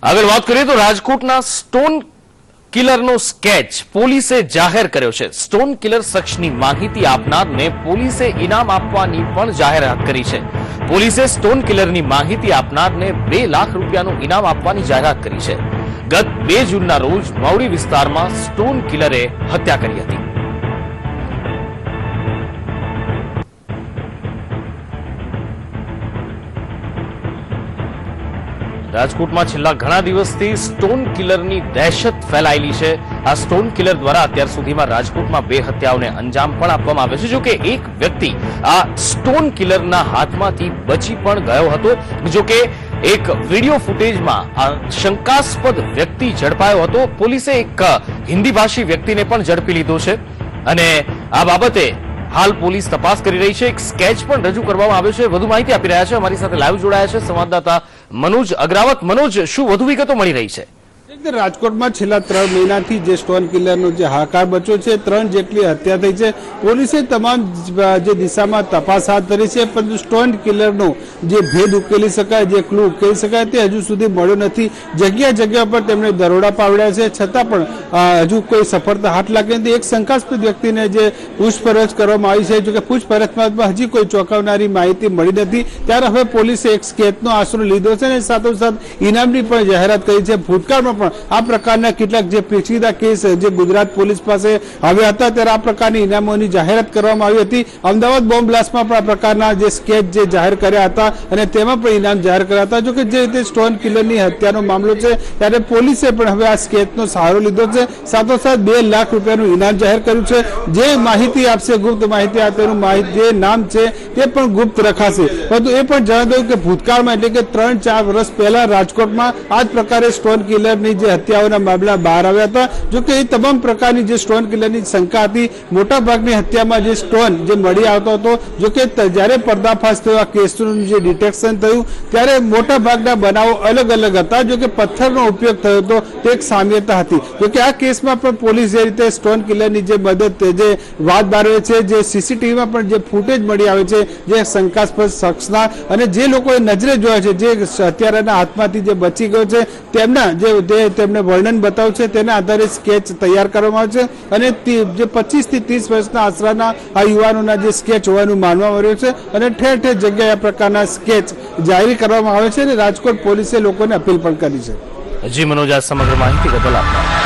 આગળ વાત કરીએ તો રાજકોટના સ્ટોન કિલરનો સ્કેચ પોલીસે જાહેર કર્યો છે। સ્ટોન કિલર શખ્સની માહિતી આપનારને પોલીસે ઇનામ આપવાની પણ જાહેરાત કરી છે। પોલીસે સ્ટોન કિલરની માહિતી આપનારને 2 લાખ રૂપિયાનું ઇનામ આપવાની જાહેરાત કરી છે। ગત 2 જૂનના રોજ માવડી વિસ્તારમાં સ્ટોન કિલરે હત્યા કરી હતી। રાજકોટમાં છેલ્લા ઘણા દિવસથી સ્ટોન કિલરની દહેશત ફેલાયેલી છે। આ સ્ટોન કિલર દ્વારા અત્યાર સુધીમાં રાજકોટમાં 2 હત્યાઓને અંજામ પણ આપવામાં આવ્યો છે। જો કે એક વ્યક્તિ આ સ્ટોન કિલરના હાથમાંથી બચી પણ ગયો હતો। જો કે એક વિડીયો ફૂટેજમાં આ શંકાસ્પદ વ્યક્તિ ઝડપાયો હતો। પોલીસે એક હિન્દી ભાષી વ્યક્તિને પણ ઝડપી લીધો છે અને આ બાબતે હાલ પોલીસ તપાસ કરી રહી છે। એક સ્કેચ પણ રજૂ કરવામાં આવ્યો છે। વધુ માહિતી આપી રહ્યા છે અમારી સાથે લાઈવ જોડાયા છે સંવાદદાતા મનોજ અગ્રાવત। મનોજ, શું વધુ વિગતો મળી રહી છે? રાજકોટમાં છેલ્લા 3 મહિનાથી જે સ્ટોન કિલરનો જે હાહાકાર બચ્યો છે, 3 જેટલી હત્યા થઈ છે। પોલીસે તમામ જે દિશામાં તપાસ હાથ ધરી છે, પરંતુ સ્ટોન કિલરનો જે ભેદ ઉકેલી શકાય, જે ક્લુ ઉકેલી શકાય તે હજુ સુધી મળ્યો નથી। જગ્યા જગ્યા પર તેમણે દરોડા પાડ્યા છે, છતાં પણ હજુ કોઈ સફળતા હાથ લાગી નથી। એક શંકાસ્પદ વ્યક્તિને જે પૂછપરછ કરવામાં આવી છે, જો કે પૂછપરછમાં હજી કોઈ ચોંકાવનારી માહિતી મળી નથી। ત્યારે હવે પોલીસે એક સ્કેચનો આશરો લીધો છે અને સાથોસાથ ઇનામની પણ જાહેરાત કરી છે। ભૂતકાળમાં પણ આ પ્રકારના કેટલાક જે પેચીદા કેસ જે ગુજરાત પોલીસ પાસે આવ્યા હતા, ત્યારે આ પ્રકારની ઇનામોની જાહેરાત કરવામાં આવી હતી। અમદાવાદ બોમ્બ બ્લાસ્ટમાં પણ આ પ્રકારના જે સ્કેચ જે જાહેર કર્યા હતા અને તેમાં પણ ઇનામ જાહેર કર્યા હતા। જો કે જે રીતે સ્ટોન કિલરની હત્યાનો મામલો છે, ત્યારે પોલીસે પણ હવે આ સ્કેચનો સહારો લીધો છે। સાથોસાથ 2 લાખ રૂપિયાનું ઇનામ જાહેર કર્યું છે। જે માહિતી આપશે, ગુપ્ત માહિતી આપેલું જે નામ છે તે પણ ગુપ્ત રખાશે। પરંતુ એ પણ જણાવી દઉં કે ભૂતકાળમાં એટલે કે 3-4 વર્ષ પહેલા રાજકોટમાં આ જ પ્રકારે સ્ટોન કિલરની જે હત્યાઓના મામલા બહાર આવ્યા હતા। જો કે એ તમામ પ્રકારની જે સ્ટોન કિલરની શંકા હતી, મોટાભાગની હત્યામાં જે સ્ટોન જે મળી આવતો હતો। જો કે જ્યારે પર્દાફાશ થયો, આ કેસનું જે ડિટેક્શન થયું, ત્યારે મોટાભાગના બનાવો અલગ અલગ હતા। જો કે પથ્થરનો ઉપયોગ થયો હતો તે એક સામ્યતા હતી। જો કે આ કેસમાં પણ પોલીસ જે રીતે સ્ટોન કિલરની જે મદદ જે વાત બારે છે, જે સીસીટીવીમાં પણ જે ફૂટેજ મળી આવે છે જે શંકાસ્પદ શખ્સના અને જે લોકોએ નજરે જોયા છે, જે હત્યારાના હાથમાંથી જે બચી ગયો છે, તેમના તેમને વર્ણન બતાવ્યું છે, તેના આધારે સ્કેચ તૈયાર કરવામાં આવે છે અને જે 25 થી 30 વર્ષના આસરાના આ યુવાનોના જે સ્કેચ હોવાનું માનવામાં આવ્યું છે અને ઠેર ઠેર જગ્યાએ આ પ્રકારના સ્કેચ જાહેર કરવામાં આવે છે અને રાજકોટ પોલીસે લોકોને અપીલ પણ કરી છે। જી મનોજ, આ સમગ્ર માહિતી બદલ આભાર।